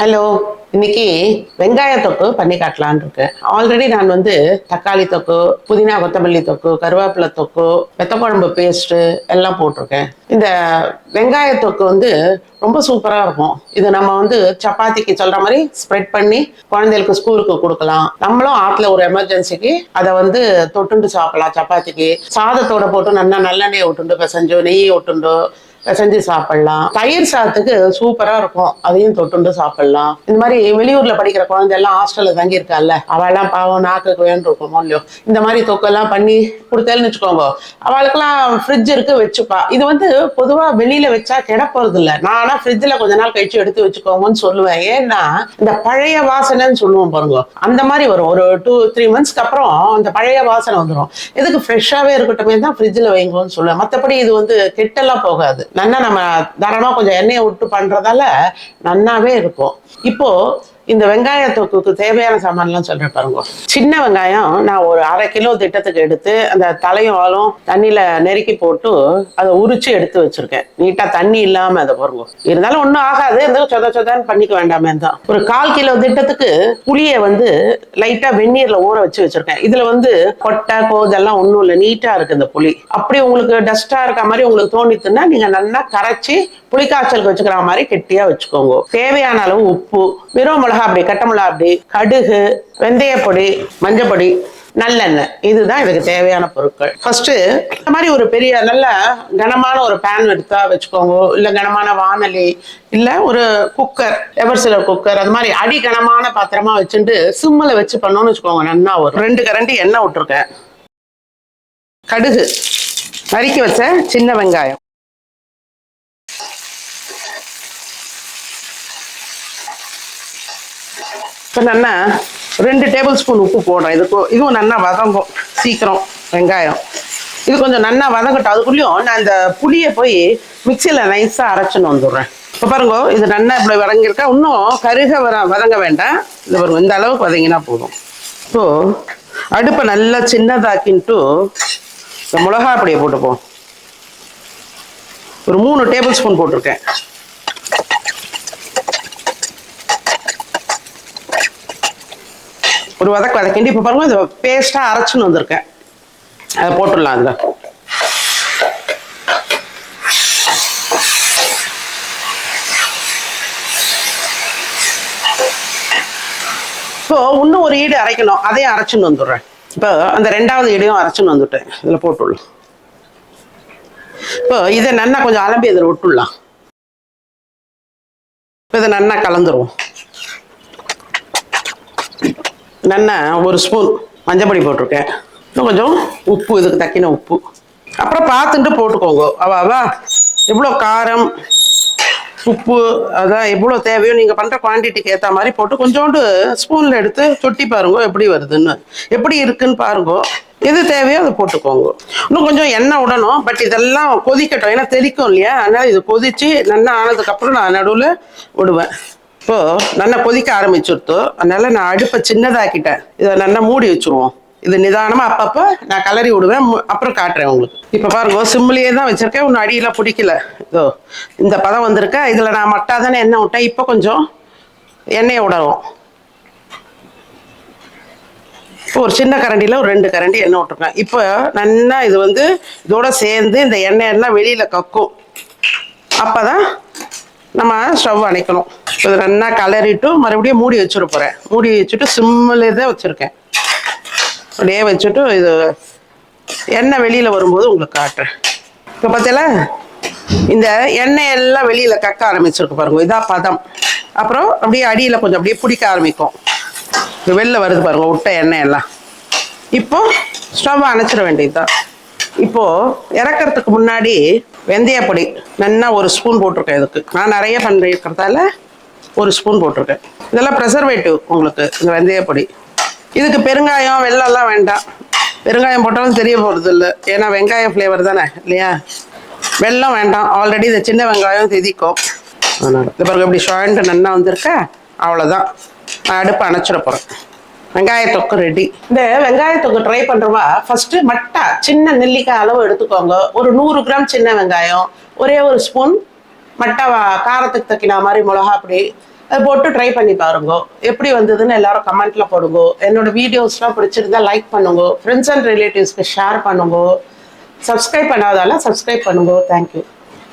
Hello. இன்னைக்கு வெங்காய தொக்கு பண்ணி காட்டலான்னு இருக்கேன். ஆல்ரெடி நான் தக்காளி தொக்கு, புதினா கொத்தமல்லி தொக்கு, கருவேப்பிலை தொக்கு, வெத்தக்குழம்பு பேஸ்ட் எல்லாம் போட்டிருக்கேன். இந்த வெங்காய தொக்கு ரொம்ப சூப்பரா இருக்கும். இது நம்ம சப்பாத்திக்கு சொல்ற மாதிரி ஸ்ப்ரெட் பண்ணி குழந்தைகளுக்கு ஸ்கூலுக்கு கொடுக்கலாம். நம்மளும் ஆத்துல ஒரு எமர்ஜென்சிக்கு அதை தொட்டுண்டு சாப்பிடலாம். சப்பாத்திக்கு சாதத்தோட போட்டு நல்லா நல்லெண்ணெய் விட்டுண்டு பிசைஞ்சு நெய் விட்டுண்டு செஞ்சு சாப்பிடலாம். தயிர் சாதத்துக்கு சூப்பரா இருக்கும். அதையும் தொட்டுண்டு சாப்பிடலாம். இந்த மாதிரி வெளியூர்ல படிக்கிற குழந்தை எல்லாம் ஹாஸ்டல்ல தங்கி இருக்கால, அவெல்லாம் பாவம் நாக்குக்கு வேண்டிருக்குமோ இல்லையோ, இந்த மாதிரி தொக்கெல்லாம் பண்ணி கொடுத்தேன்னு வச்சுக்கோங்க, அவளுக்கெல்லாம் ஃப்ரிட்ஜ் இருக்கு வச்சுப்பா. இது பொதுவா வெளியில வச்சா கெட போறது இல்லை. நானா ஃப்ரிட்ஜ்ல கொஞ்ச நாள் கழிச்சு எடுத்து வச்சுக்கோங்கன்னு சொல்லுவேன். ஏன்னா இந்த பழைய வாசனைன்னு சொல்லுவோம் பாருங்க, அந்த மாதிரி வரும். ஒரு 2-3 monthsக்கு அப்புறம் அந்த பழைய வாசனை வந்துடும். எதுக்கு ஃப்ரெஷ்ஷாவே இருக்கட்டுமே தான் ஃப்ரிட்ஜ்ல வைங்கன்னு சொல்லுவேன். மற்றபடி இது கெட்டெல்லாம் போகாது. நன்னா நம்ம தாராளமா கொஞ்சம் எண்ணெயை விட்டு பண்றதால நன்னாவே இருக்கும். இப்போ இந்த வெங்காய தொக்குக்கு தேவையான சாமான்லாம் சொல்றேன் பாருங்க. சின்ன வெங்காயம் நான் ஒரு 1/2 கிலோ திட்டத்துக்கு எடுத்து அந்த தலையும் வாலும் தண்ணியில நெருக்கி போட்டு அதை உரிச்சு எடுத்து வச்சிருக்கேன். நீட்டா தண்ணி இல்லாம அதை பாருங்க. இருந்தாலும் ஒன்றும் ஆகாது, இருந்தாலும் சொத சொதான்னு பண்ணிக்க வேண்டாமே தான். ஒரு 1/4 கிலோ திட்டத்துக்கு புளியை லைட்டா வெந்நீர்ல ஊற வச்சு வச்சிருக்கேன். இதுல கொட்டை கோதெல்லாம் ஒன்றும் இல்லை, நீட்டா இருக்கு இந்த புளி. அப்படி உங்களுக்கு டஸ்டா இருக்க மாதிரி உங்களுக்கு தோணித்துன்னா நீங்க நல்லா கரைச்சி புளிக்காய்ச்சலுக்கு வச்சுக்கிற மாதிரி கெட்டியா வச்சுக்கோங்க. தேவையான அளவு உப்பு, வெறும் மிளகா அப்படி, கட்ட மிளகா அப்படி, கடுகு, வெந்தய பொடி, மஞ்சள் பொடி, நல்லெண்ணெய், இதுதான் இதுக்கு தேவையான பொருட்கள். ஃபர்ஸ்ட் இந்த மாதிரி ஒரு பெரிய நல்ல கனமான ஒரு பேன் எடுத்தா வச்சுக்கோங்க. இல்ல கனமான வானலி, இல்ல ஒரு குக்கர், எவர்சிலர் குக்கர், அது மாதிரி அடி கனமான பாத்திரமா வச்சுட்டு சிம்மில் வச்சு பண்ணோம்னு வச்சுக்கோங்க. நல்லா ஒரு 2 கரண்டி எண்ணெய் விட்டுருக்கேன். கடுகு, நறுக்கி வச்ச சின்ன வெங்காயம், இப்போ நல்லா 2 டேபிள் ஸ்பூன் உப்பு போடுறேன். இதுவும் நல்லா வதங்கும் சீக்கிரம் வெங்காயம். இது கொஞ்சம் நல்லா வதங்கட்டும். அதுக்குள்ளேயும் நான் இந்த புளியை போய் மிக்சியில் நைஸாக அரைச்சுன்னு வந்துடுறேன். இப்போ பாருங்க, இது நல்லா இப்படி வதங்கியிருக்கா. இன்னும் கருக வதங்க வேண்டாம். இது பாருங்க, இந்த அளவுக்கு வதங்கினா போதும். இப்போது அடுப்பை நல்லா சின்னதாக்கின்ட்டு இந்த மிளகா பொடியை போட்டுப்போம். ஒரு 3 டேபிள் ஸ்பூன் போட்டிருக்கேன். ஒரு வதக்கிண்டு இப்போ பாருங்க, இதை பேஸ்ட்டாக அரைச்சுன்னு வந்திருக்கேன். அதை போட்டுடலாம். அதில் இப்போ இன்னும் ஒரு ஈடு அரைக்கணும், அதையும் அரைச்சுன்னு வந்துடுறேன். இப்போ அந்த 2வது ஈடையும் அரைச்சுன்னு வந்துட்டேன். இதில் போட்டுடலாம். இப்போ இதை நல்லா கொஞ்சம் அலம்பி இதில் விட்டுடலாம். இப்போ இதை நல்லா கலந்துருவோம். நல்லா ஒரு ஸ்பூன் மஞ்சள் பொடி போட்டிருக்கேன். இன்னும் கொஞ்சம் உப்பு, இதுக்கு தக்கின உப்பு. அப்புறம் பார்த்துட்டு போட்டுக்கோங்க. அவா எவ்வளோ காரம், உப்பு, அதான் எவ்வளோ தேவையோ நீங்கள் பண்ணுற குவான்டிட்டிக்கு ஏற்ற மாதிரி போட்டு கொஞ்சோண்டு ஸ்பூனில் எடுத்து சொட்டி பாருங்க எப்படி வருதுன்னு, எப்படி இருக்குன்னு பாருங்க. எது தேவையோ அதை போட்டுக்கோங்க. இன்னும் கொஞ்சம் எண்ணெய் விடணும். பட் இதெல்லாம் கொதிக்கட்டும், ஏன்னா தெளிக்கும் இல்லையா. அதனால் இது கொதித்து நல்லா ஆனதுக்கப்புறம் நான் நடுவில் விடுவேன். இப்போ நல்லா கொதிக்க ஆரம்பிச்சுடுத்து. அதனால நான் அடுப்பை சின்னதாக்கிட்டேன். இதை நல்லா மூடி வச்சுருவோம். இது நிதானமாக அப்பப்போ நான் கலரி விடுவேன். அப்புறம் காட்டுறேன் உங்களுக்கு. இப்போ பாருங்க, சிம்மிலேயே தான் வச்சுருக்கேன். ஒன்றும் அடியெல்லாம் பிடிக்கல. இதோ இந்த பதம் வந்திருக்கா. இதில் நான் மட்டாக தானே எண்ணெய் விட்டேன். இப்போ கொஞ்சம் எண்ணெயை விடவும். இப்போ ஒரு சின்ன கரண்டியில் ஒரு 2 கரண்டி எண்ணெய் விட்டுருக்கேன். இப்போ நல்லா இது இதோட சேர்ந்து இந்த எண்ணெயெல்லாம் வெளியில் கக்கும். அப்போ தான் நம்ம ஸ்டவ் அணைக்கணும். இது நல்லா கலரிட்டு மறுபடியும் மூடி வச்சுட போகிறேன். மூடி வச்சுட்டு சிம்மில் தான் வச்சுருக்கேன். அப்படியே வச்சுட்டு இது எண்ணெய் வெளியில் வரும்போது உங்களுக்கு காட்டுறேன். இப்போ பார்த்தீங்களா, இந்த எண்ணெய் எல்லாம் வெளியில் கக்க ஆரம்பிச்சிருக்கு பாருங்க. இதான் பதம். அப்புறம் அப்படியே அடியில் கொஞ்சம் அப்படியே பிடிக்க ஆரம்பிக்கும். இது வெளில வருது பாருங்க, விட்ட எண்ணெய் எல்லாம். இப்போ ஸ்டவ் அணைச்சிட வேண்டியதுதான். இப்போது இறக்கிறதுக்கு முன்னாடி வெந்தய பொடி நல்லா ஒரு ஸ்பூன் போட்டிருக்கேன். இதுக்கு நான் நிறைய பண்ணிருக்கிறதால ஒரு ஸ்பூன் போட்டிருக்கேன். இதெல்லாம் ப்ரெசர்வேட்டிவ் உங்களுக்கு, இந்த வெந்தய பொடி. இதுக்கு பெருங்காயம் வெல்லம்லாம் வேண்டாம். பெருங்காயம் போட்டாலும் தெரிய போகிறது இல்லை, ஏன்னா வெங்காயம் ஃப்ளேவர் தானே இல்லையா. வெல்லம் வேண்டாம், ஆல்ரெடி இந்த சின்ன வெங்காயம் திதிக்கும். அதனால் இது பிறகு இப்படி ஷாயின்ட்டு நல்லா வந்திருக்கா. அவ்வளோதான், நான் அடுப்பை அணைச்சிட போகிறேன். வெங்காய தொக்கு ரெடி. இந்த வெங்காய தொக்கு ட்ரை பண்ணுறவா ஃபர்ஸ்ட் மட்டா சின்ன நெல்லிக்காய் அளவு எடுத்துக்கோங்க. ஒரு 100 கிராம் சின்ன வெங்காயம், ஒரே ஒரு ஸ்பூன் மட்டை காரத்துக்கு தக்கின மாதிரி மிளகா பொடி, அதை போட்டு ட்ரை பண்ணி பாருங்க. எப்படி வந்ததுன்னு எல்லாரும் கமெண்ட்ல போடுங்க. என்னோட வீடியோஸ்லாம் பிடிச்சிருந்தா லைக் பண்ணுங்க. ஃப்ரெண்ட்ஸ் அண்ட் ரிலேட்டிவ்ஸ்க்கு ஷேர் பண்ணுங்க. சப்ஸ்கிரைப் பண்ணாதால சப்ஸ்கிரைப் பண்ணுங்க. தேங்க்யூ.